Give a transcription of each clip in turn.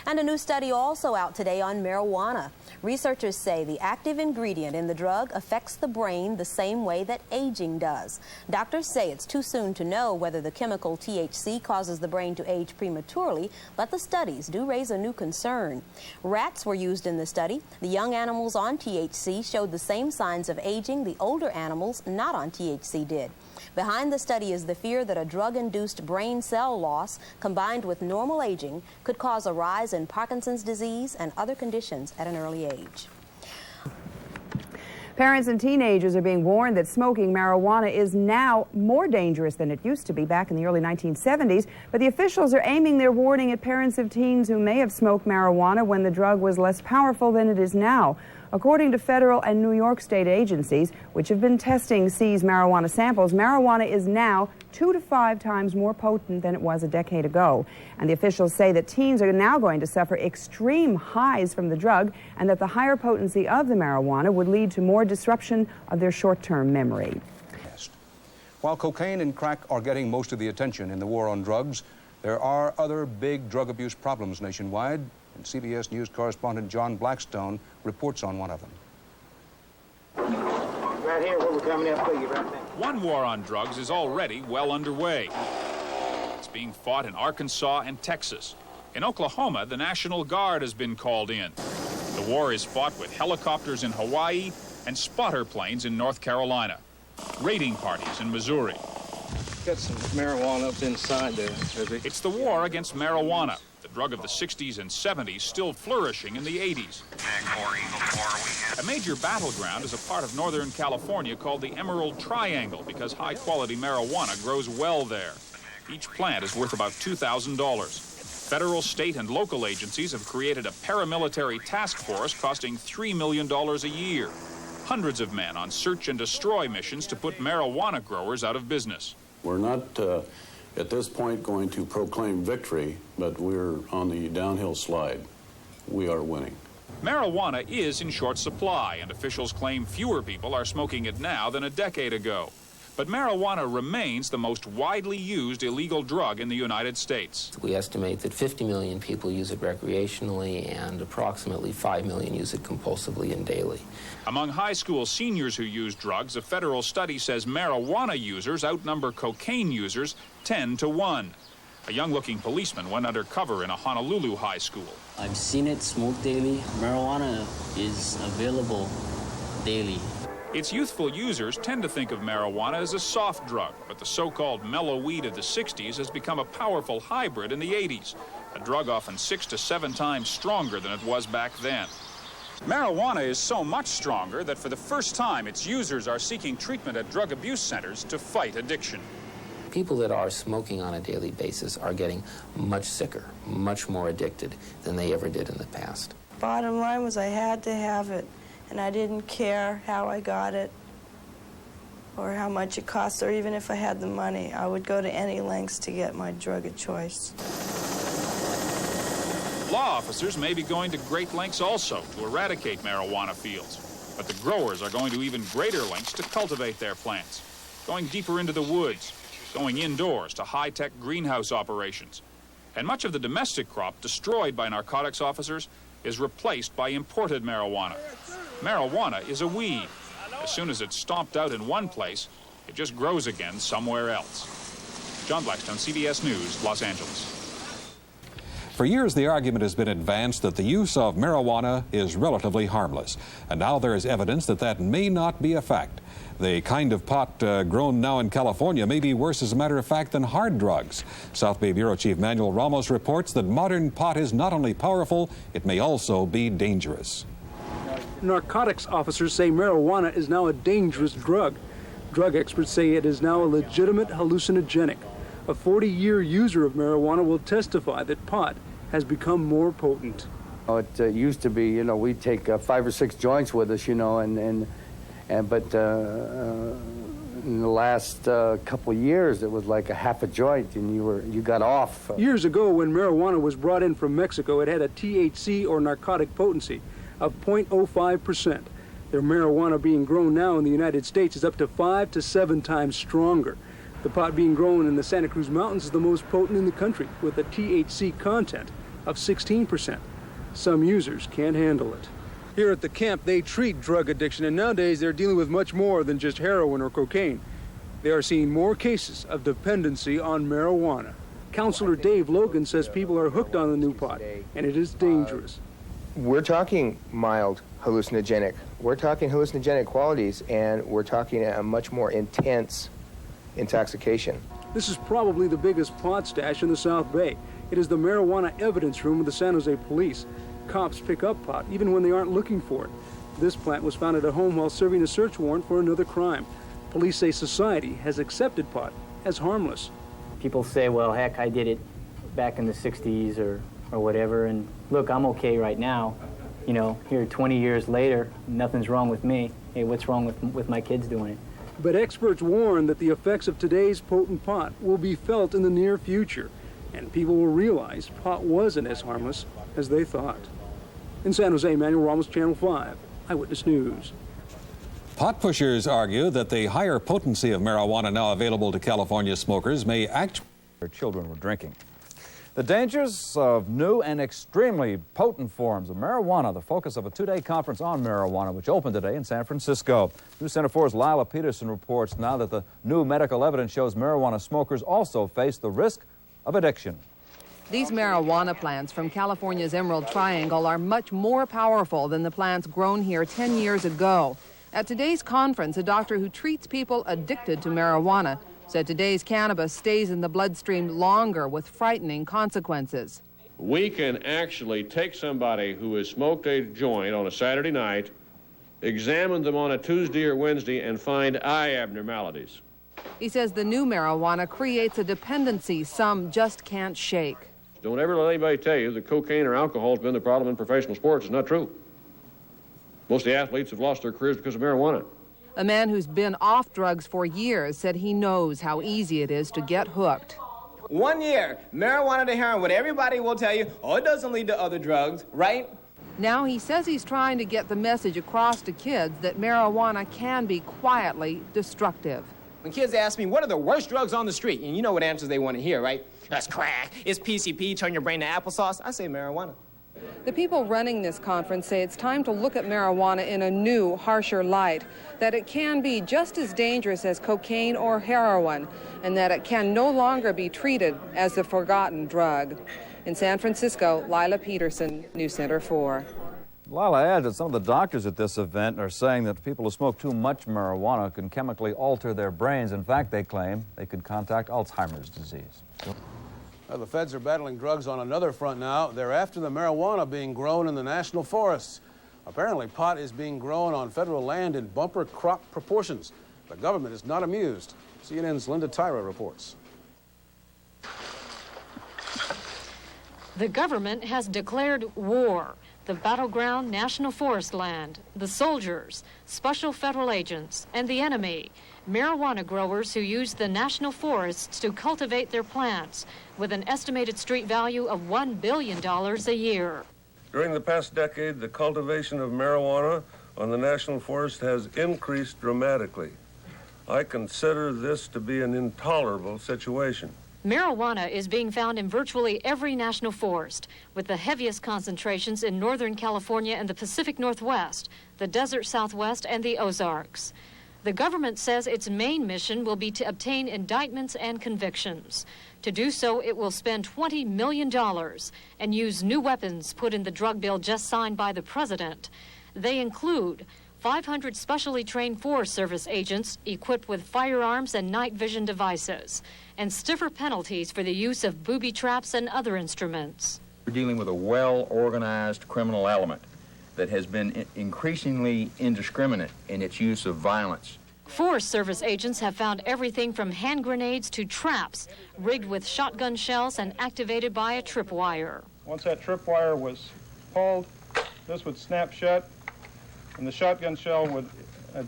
And a new study also out today on marijuana. Researchers say the active ingredient in the drug affects the brain the same way that aging does. Doctors say it's too soon to know whether the chemical THC causes the brain to age prematurely, but the studies do raise a new concern. Rats were used in the study. The young animals on THC showed the same signs of aging the older animals not on THC did. Behind the study is the fear that a drug-induced brain cell loss combined with normal aging could cause a rise in Parkinson's disease and other conditions at an early age. Parents and teenagers are being warned that smoking marijuana is now more dangerous than it used to be back in the early 1970s, but the officials are aiming their warning at parents of teens who may have smoked marijuana when the drug was less powerful than it is now. According to federal and New York state agencies, which have been testing seized marijuana samples, marijuana is now 2 to 5 times more potent than it was a decade ago. And the officials say that teens are now going to suffer extreme highs from the drug and that the higher potency of the marijuana would lead to more disruption of their short-term memory. While cocaine and crack are getting most of the attention in the war on drugs, there are other big drug abuse problems nationwide. And CBS News correspondent John Blackstone reports on one of them. Right here, where we're coming up to you right now. One war on drugs is already well underway. It's being fought in Arkansas and Texas. In Oklahoma, the National Guard has been called in. The war is fought with helicopters in Hawaii and spotter planes in North Carolina. Raiding parties in Missouri. Got some marijuana up inside there. It's the war against marijuana, the drug of the 60s and 70s still flourishing in the 80s. A major battleground is a part of Northern California called the Emerald Triangle because high-quality marijuana grows well there. Each plant is worth about $2,000. Federal, state, and local agencies have created a paramilitary task force costing $3 million a year. Hundreds of men on search and destroy missions to put marijuana growers out of business. We're not at this point going to proclaim victory, but we're on the downhill slide. We are winning. Marijuana is in short supply, and officials claim fewer people are smoking it now than a decade ago. But marijuana remains the most widely used illegal drug in the United States. We estimate that 50 million people use it recreationally and approximately 5 million use it compulsively and daily. Among high school seniors who use drugs, a federal study says marijuana users outnumber cocaine users 10 to 1. A young-looking policeman went undercover in a Honolulu high school. I've seen it smoked daily. Marijuana is available daily. Its youthful users tend to think of marijuana as a soft drug, but the so-called mellow weed of the 60s has become a powerful hybrid in the 80s, a drug often 6 to 7 times stronger than it was back then. Marijuana is so much stronger that for the first time its users are seeking treatment at drug abuse centers to fight addiction. People that are smoking on a daily basis are getting much sicker, much more addicted than they ever did in the past. Bottom line was I had to have it. And I didn't care how I got it or how much it cost, or even if I had the money. I would go to any lengths to get my drug of choice. Law officers may be going to great lengths also to eradicate marijuana fields, but the growers are going to even greater lengths to cultivate their plants, going deeper into the woods, going indoors to high-tech greenhouse operations. And much of the domestic crop destroyed by narcotics officers is replaced by imported marijuana. Marijuana is a weed. As soon as it's stomped out in one place, it just grows again somewhere else. John Blackstone, CBS News, Los Angeles. For years, the argument has been advanced that the use of marijuana is relatively harmless. And now there is evidence that that may not be a fact. The kind of pot grown now in California may be worse, as a matter of fact, than hard drugs. South Bay Bureau Chief Manuel Ramos reports that modern pot is not only powerful, it may also be dangerous. Narcotics officers say marijuana is now a dangerous drug. Drug experts say it is now a legitimate hallucinogenic. A 40-year user of marijuana will testify that pot has become more potent. It used to be, we'd take 5 or 6 joints with us, but in the last couple of years, it was like a half a joint, and you got off. Years ago, when marijuana was brought in from Mexico, it had a THC, or narcotic potency, of 0.05%. Their marijuana being grown now in the United States is up to 5 to 7 times stronger. The pot being grown in the Santa Cruz Mountains is the most potent in the country, with a THC content of 16%. Some users can't handle it. Here at the camp, they treat drug addiction, and nowadays they're dealing with much more than just heroin or cocaine. They are seeing more cases of dependency on marijuana. Counselor Dave Logan says people are hooked on the new pot, and it is dangerous. We're talking mild hallucinogenic. We're talking hallucinogenic qualities, and we're talking a much more intense intoxication. This is probably the biggest pot stash in the South Bay. It is the marijuana evidence room of the San Jose Police. Cops pick up pot even when they aren't looking for it. This plant was found at a home while serving a search warrant for another crime. Police say society has accepted pot as harmless. People say, well, heck, I did it back in the 60s or whatever, and look, I'm okay right now. You know, here 20 years later, nothing's wrong with me. Hey, what's wrong with my kids doing it? But experts warn that the effects of today's potent pot will be felt in the near future, and people will realize pot wasn't as harmless as they thought. In San Jose, Manuel Ramos, Channel 5, Eyewitness News. Pot pushers argue that the higher potency of marijuana now available to California smokers may actually... Their children were drinking. The dangers of new and extremely potent forms of marijuana, the focus of a two-day conference on marijuana, which opened today in San Francisco. News Center 4's Lila Peterson reports now that the new medical evidence shows marijuana smokers also face the risk of addiction. These marijuana plants from California's Emerald Triangle are much more powerful than the plants grown here 10 years ago. At today's conference, a doctor who treats people addicted to marijuana said today's cannabis stays in the bloodstream longer with frightening consequences. We can actually take somebody who has smoked a joint on a Saturday night, examine them on a Tuesday or Wednesday, and find eye abnormalities. He says the new marijuana creates a dependency some just can't shake. Don't ever let anybody tell you that cocaine or alcohol has been the problem in professional sports. It's not true. Most of the athletes have lost their careers because of marijuana. A man who's been off drugs for years said he knows how easy it is to get hooked. 1 year, marijuana to heroin, what everybody will tell you, oh, it doesn't lead to other drugs, right? Now he says he's trying to get the message across to kids that marijuana can be quietly destructive. When kids ask me, what are the worst drugs on the street? And you know what answers they want to hear, right? That's crack. It's PCP, turn your brain to applesauce. I say marijuana. The people running this conference say it's time to look at marijuana in a new, harsher light, that it can be just as dangerous as cocaine or heroin, and that it can no longer be treated as the forgotten drug. In San Francisco, Lila Peterson, News Center 4. Lila adds that some of the doctors at this event are saying that people who smoke too much marijuana can chemically alter their brains. In fact, they claim they could contact Alzheimer's disease. Well, the feds are battling drugs on another front now. They're after the marijuana being grown in the national forests. Apparently, pot is being grown on federal land in bumper crop proportions. The government is not amused. CNN's Linda Tyra reports. The government has declared war. The battleground national forest land, the soldiers, special federal agents, and the enemy, marijuana growers who use the national forests to cultivate their plants, with an estimated street value of $1 billion a year. During the past decade, the cultivation of marijuana on the national forest has increased dramatically. I consider this to be an intolerable situation. Marijuana is being found in virtually every national forest, with the heaviest concentrations in Northern California and the Pacific Northwest, the Desert Southwest, and the Ozarks. The government says its main mission will be to obtain indictments and convictions. To do so, it will spend $20 million and use new weapons put in the drug bill just signed by the president. They include 500 specially trained Forest Service agents equipped with firearms and night vision devices, and stiffer penalties for the use of booby traps and other instruments. We're dealing with a well-organized criminal element that has been increasingly indiscriminate in its use of violence. Forest Service agents have found everything from hand grenades to traps, rigged with shotgun shells and activated by a tripwire. Once that tripwire was pulled, this would snap shut, and the shotgun shell would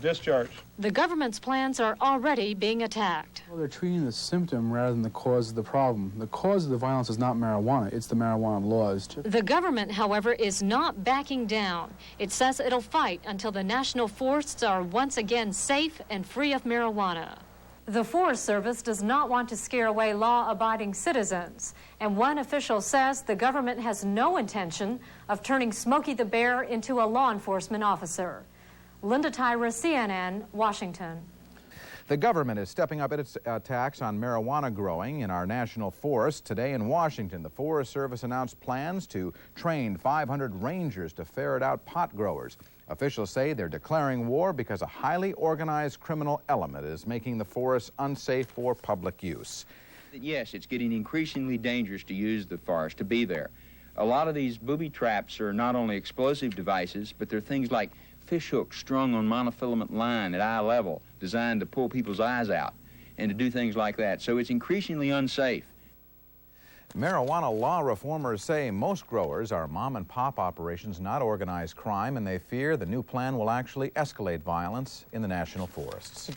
discharge. The government's plans are already being attacked. Well, they're treating the symptom rather than the cause of the problem. The cause of the violence is not marijuana, it's the marijuana laws. The government, however, is not backing down. It says it'll fight until the national forests are once again safe and free of marijuana. The Forest Service does not want to scare away law-abiding citizens, and one official says the government has no intention of turning Smokey the Bear into a law enforcement officer. Linda Tyra, CNN, Washington. The government is stepping up its attacks on marijuana growing in our national forests. Today in Washington, the Forest Service announced plans to train 500 rangers to ferret out pot growers. Officials say they're declaring war because a highly organized criminal element is making the forest unsafe for public use. Yes, it's getting increasingly dangerous to use the forest, to be there. A lot of these booby traps are not only explosive devices, but they're things like fish hooks strung on monofilament line at eye level, designed to pull people's eyes out and to do things like that. So it's increasingly unsafe. Marijuana law reformers say most growers are mom-and-pop operations, not organized crime, and they fear the new plan will actually escalate violence in the national forests.